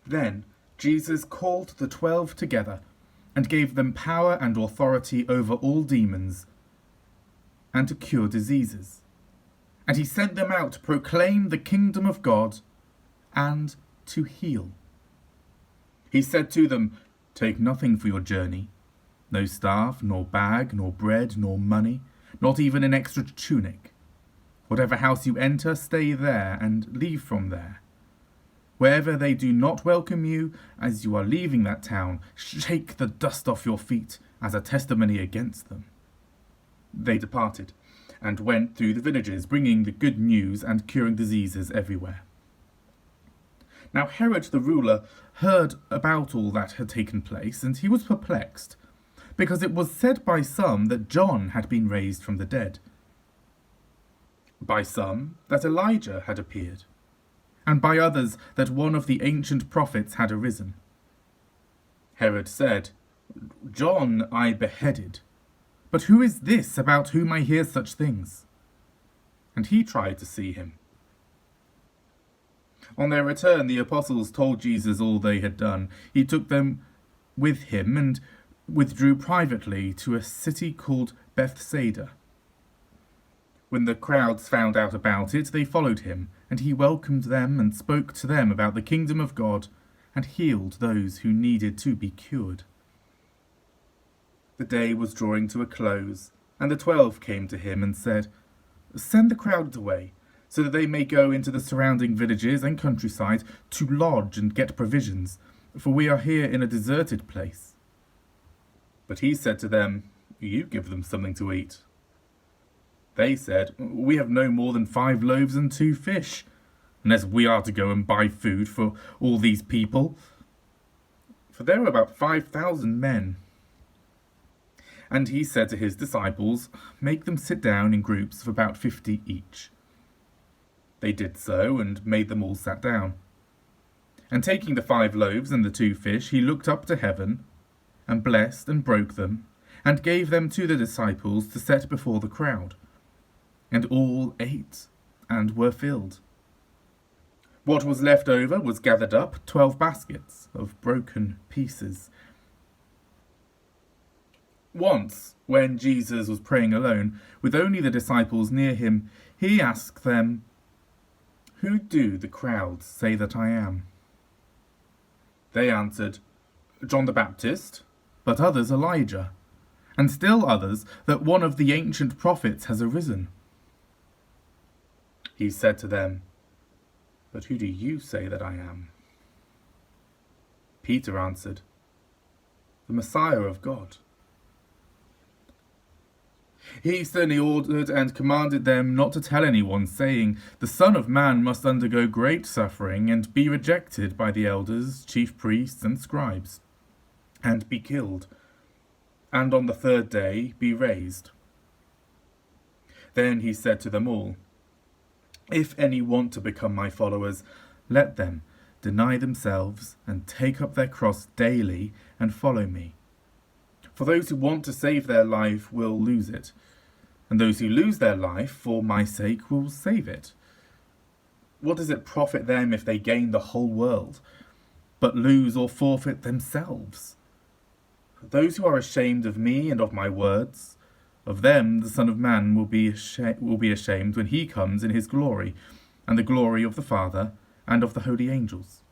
Then Jesus called the 12 together and gave them power and authority over all demons and to cure diseases. And he sent them out to proclaim the kingdom of God and to heal. He said to them, "Take nothing for your journey, no staff, nor bag, nor bread, nor money, not even an extra tunic. Whatever house you enter, stay there and leave from there. Wherever they do not welcome you as you are leaving that town, shake the dust off your feet as a testimony against them." They departed and went through the villages, bringing the good news and curing diseases everywhere. Now Herod the ruler heard about all that had taken place, and he was perplexed, because it was said by some that John had been raised from the dead, by some that Elijah had appeared, and by others that one of the ancient prophets had arisen. Herod said, "John I beheaded, but who is this about whom I hear such things?" And he tried to see him. On their return, the apostles told Jesus all they had done. He took them with him and withdrew privately to a city called Bethsaida. When the crowds found out about it, they followed him, and he welcomed them and spoke to them about the kingdom of God and healed those who needed to be cured. The day was drawing to a close, and the 12 came to him and said, "Send the crowds away, so that they may go into the surrounding villages and countryside to lodge and get provisions, for we are here in a deserted place." But he said to them, "You give them something to eat." They said, "We have no more than 5 loaves and 2 fish, unless we are to go and buy food for all these people." For there were about 5,000 men. And he said to his disciples, "Make them sit down in groups of about 50 each." They did so, and made them all sat down. And taking the 5 loaves and the 2 fish, he looked up to heaven, and blessed and broke them, and gave them to the disciples to set before the crowd. And all ate, and were filled. What was left over was gathered up, 12 baskets of broken pieces. Once, when Jesus was praying alone, with only the disciples near him, he asked them, "Who do the crowds say that I am?" They answered, "John the Baptist, but others Elijah, and still others that one of the ancient prophets has arisen." He said to them, "But who do you say that I am?" Peter answered, "The Messiah of God." He sternly ordered and commanded them not to tell anyone, saying, "The Son of Man must undergo great suffering and be rejected by the elders, chief priests, and scribes, and be killed, and on the 3rd day be raised." Then he said to them all, "If any want to become my followers, let them deny themselves and take up their cross daily and follow me. For those who want to save their life will lose it, and those who lose their life for my sake will save it. What does it profit them if they gain the whole world, but lose or forfeit themselves? Those who are ashamed of me and of my words, of them the Son of Man will be ashamed when he comes in his glory, and the glory of the Father and of the holy angels.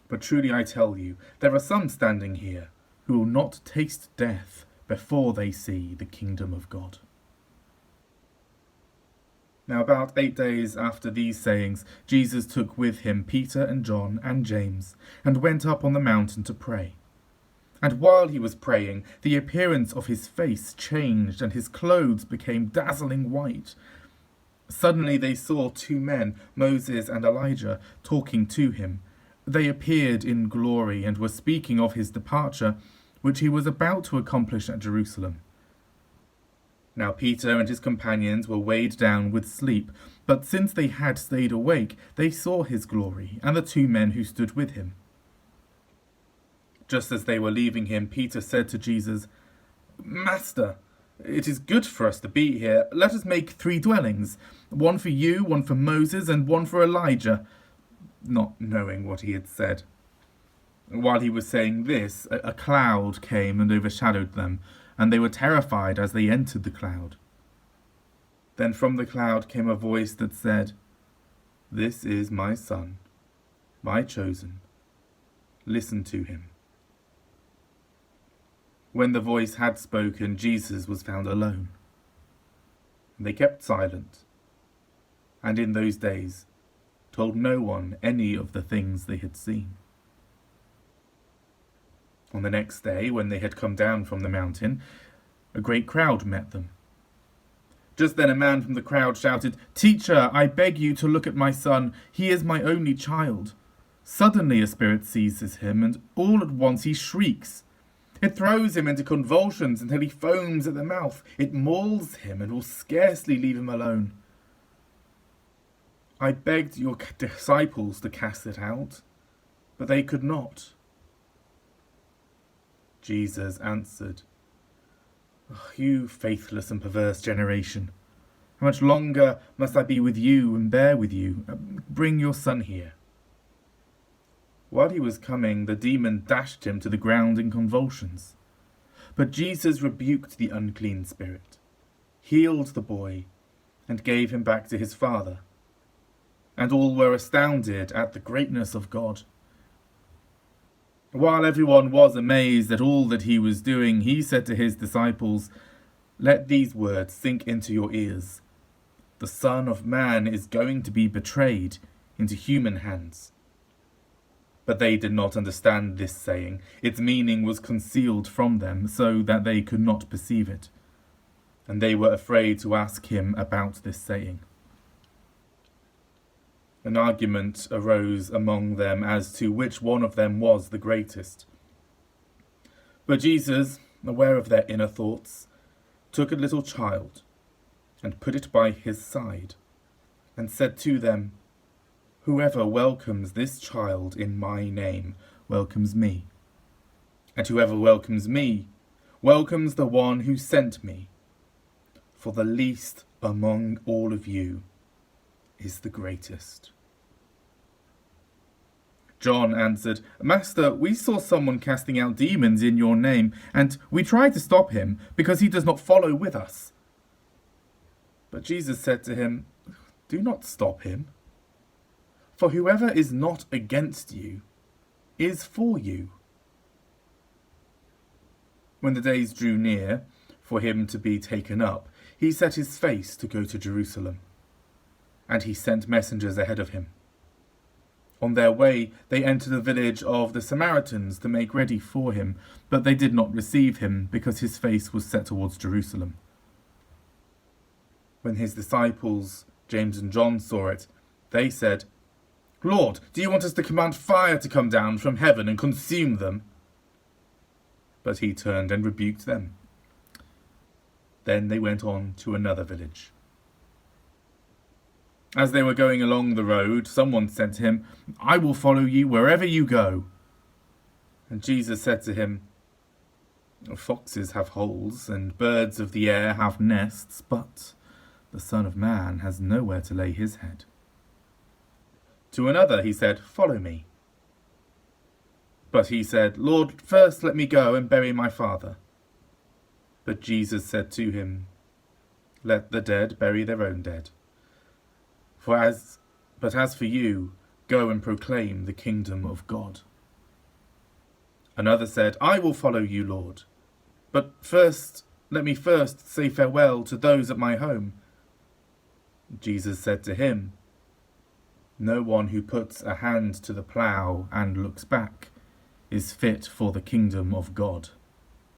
But truly I tell you, there are some standing here who will not taste death before they see the kingdom of God." Now about 8 days after these sayings, Jesus took with him Peter and John and James, and went up on the mountain to pray. And while he was praying, the appearance of his face changed, and his clothes became dazzling white. Suddenly they saw 2 men, Moses and Elijah, talking to him. They appeared in glory and were speaking of his departure, which he was about to accomplish at Jerusalem. Now Peter and his companions were weighed down with sleep, but since they had stayed awake, they saw his glory and the 2 men who stood with him. Just as they were leaving him, Peter said to Jesus, "Master, it is good for us to be here. Let us make 3 dwellings, one for you, one for Moses, and one for Elijah," not knowing what he had said. While he was saying this, a cloud came and overshadowed them, and they were terrified as they entered the cloud. Then from the cloud came a voice that said, "This is my Son, my chosen. Listen to him." When the voice had spoken, Jesus was found alone. They kept silent, and in those days told no one any of the things they had seen. On the next day, when they had come down from the mountain, a great crowd met them. Just then a man from the crowd shouted, "Teacher, I beg you to look at my son. He is my only child." Suddenly a spirit seizes him, and all at once he shrieks. It throws him into convulsions until he foams at the mouth. It mauls him and will scarcely leave him alone. I begged your disciples to cast it out, but they could not. Jesus answered, "Oh, you faithless and perverse generation, how much longer must I be with you and bear with you? Bring your son here." While he was coming, the demon dashed him to the ground in convulsions. But Jesus rebuked the unclean spirit, healed the boy, and gave him back to his father. And all were astounded at the greatness of God. While everyone was amazed at all that he was doing, he said to his disciples, "Let these words sink into your ears. The Son of Man is going to be betrayed into human hands." But they did not understand this saying. Its meaning was concealed from them, so that they could not perceive it. And they were afraid to ask him about this saying. An argument arose among them as to which one of them was the greatest. But Jesus, aware of their inner thoughts, took a little child and put it by his side, and said to them, "Whoever welcomes this child in my name welcomes me, and whoever welcomes me welcomes the one who sent me. For the least among all of you is the greatest." John answered, "Master, we saw someone casting out demons in your name, and we tried to stop him because he does not follow with us." But Jesus said to him, "Do not stop him. For whoever is not against you is for you." When the days drew near for him to be taken up, he set his face to go to Jerusalem, and he sent messengers ahead of him. On their way, they entered the village of the Samaritans to make ready for him, but they did not receive him because his face was set towards Jerusalem. When his disciples, James and John, saw it, they said, "Lord, do you want us to command fire to come down from heaven and consume them?" But he turned and rebuked them. Then they went on to another village. As they were going along the road, someone said to him, "I will follow you wherever you go." And Jesus said to him, "Foxes have holes, and birds of the air have nests, but the Son of Man has nowhere to lay his head." To another he said, "Follow me." But he said, "Lord, first let me go and bury my father." But Jesus said to him, "Let the dead bury their own dead. But as for you, go and proclaim the kingdom of God." Another said, "I will follow you, Lord. But let me first say farewell to those at my home." Jesus said to him, "No one who puts a hand to the plough and looks back is fit for the kingdom of God."